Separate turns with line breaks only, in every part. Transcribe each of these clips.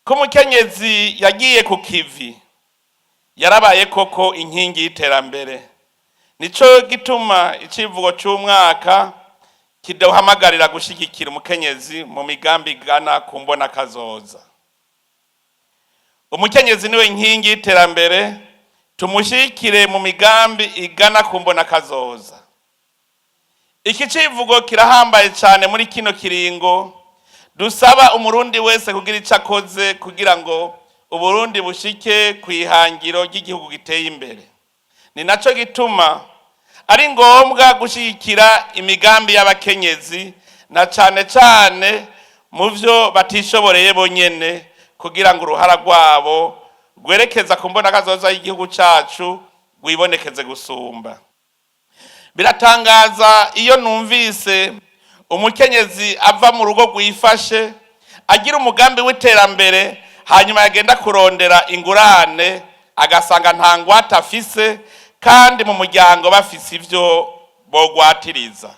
ko umukenyezi yagiye ku kivi yarabaye koko inkingi y'iterambere. Nico gituma icivugo c'umwaka kiduhamagarira gushigikira umukenyezi mu migambi igana ku mbona kazoza. Umukenyezi niwe nkingi y'iterambere, tumushikire mu migambi igana ku mbona kazoza. Iki civugo kirahambaye cyane muri kino kiringo, dusaba umurundi wese kugira ico akoze kugira ngo Uburundi bushike kwihangiro ry'igihugu giteye imbere. Ni naco gituma ari ngombwa gushigikira imigambi y'abakenyezi na cane mu vyo batishoboreye bonyene, kugira ngo uruhara rwabo gwerekeza ku mbona kazoza y'igihugu cacu gwibonekeze gusumba. Biratangaza iyo numvise umukenyezi ava mu rugo gwifashe agira umugambi w'iterambere, hanyuma yagenda kurondera ingurane agasanga nta ngwate afise, kandi mu muryango bafise ivyo bogwatiriza.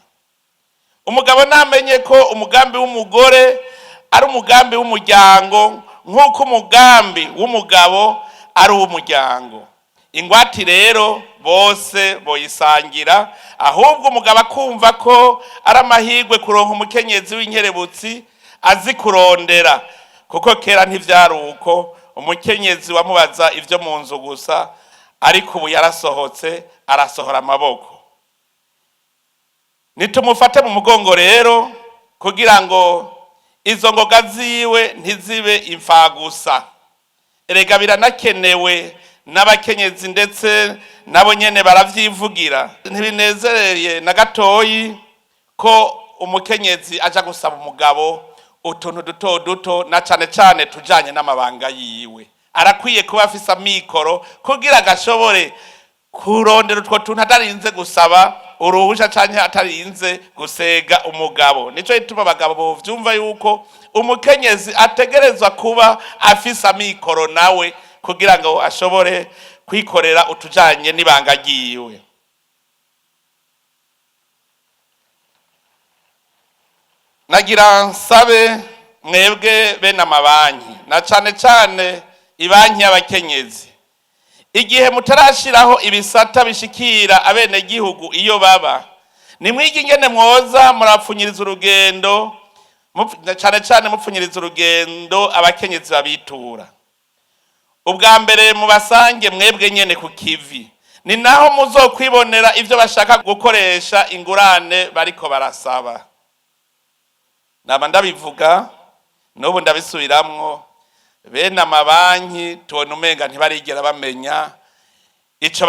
Umugabo namenye ko umugambi w'umugore ari umugambi w'umuryango, nk'uko umugambi w'umugabo ari uw'umuryango. Ingwate rero bose boyisangira, ahubwo umugabo akumva ko ari amahirwe kuronka umukenyezi w'inkerebutsi azi kurondera, kuko kera ntivyari uko, umukenyezi wamubaza ivyo mu nzu gusa, ariko ubu yarasohotse arasohora amaboko. Nitumufate mu mugongo rero kugira ngo izo ngoga ziwe ntizibe imfagusa. Erega biranakenewe n'abakenyezi ndetse nabo nyene baravyivugira. Ntibinezereye na gatoyi ko umukenyezi aja gusaba umugabo utuntu duto duto, na cane tujanye n'amabanga yiwe. Arakwiye kuba afise amikoro kugira agashobore kurondera utwo tuntu atarinze gusaba uruhusha canke atarinze gusega umugabo. Nico gituma abagabo bovyumva yuko umukenyezi ategerezwa kuba afise amikoro nawe kugira ngo ashobore kwikorera utujanye n'ibanga ryiwe. Nagira nsabe mwebwe bene amabanki, na cane ibanki y'abakenyezi, igihe mutarashiraho ibisata bishikira abene gihugu iyo baba, nimwige ingene mwoza murapfunyiriza urugendo, cane mupfunyiriza urugendo abakenyezi babitura. Ubwa mbere mubasange mwebwe nyene ku kivi, ni naho muzokwibonera ivyo bashaka gukoresha ingurane bariko barasaba. Naba ndabivuga n'ubu ndabisubiramwo, bene amabanki tubona umenga ntibarigera bamenya ico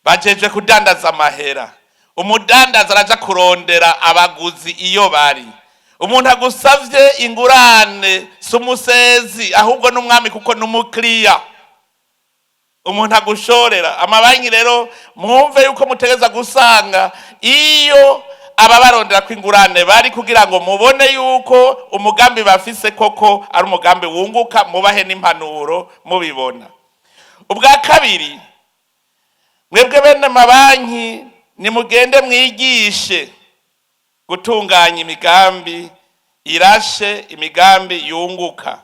bajejwe kudandaza amahera. Umudandaza araja kurondera abaguzi iyo bari. Umuntu agusavye ingurane sumusezi, ahubwo n'umwami kuko n'umukiriya. Umuntu agushorera. Amabanki rero mwumve yuko mutegeza gusanga iyo ababarondera kw'ingurane bari, kugira ngo mubone yuko umugambi bafise koko ari umugambi wunguka, mubahe n'impanuro mubibona. Ubwa kabiri, mwebwe bene amabanki nimugende mwigishe gutunganya imigambi irashe, imigambi yunguka.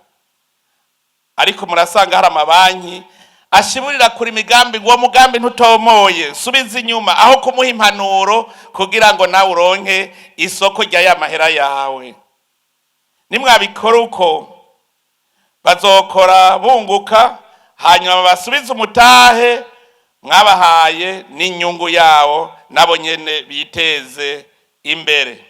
Ariko murasanga hari amabanki ashiburira kuri imigambi, uwo mugambi ntutomoye, subiza inyuma aho kumuha impanuro kugira ngo nawe uronke isoko rya ya mahera yawe. Nimwabikora uko, bazokora bunguka, hanyuma basubize umutahe mwabahaye n'inyungu yawo, nabo nyene biteze imbere.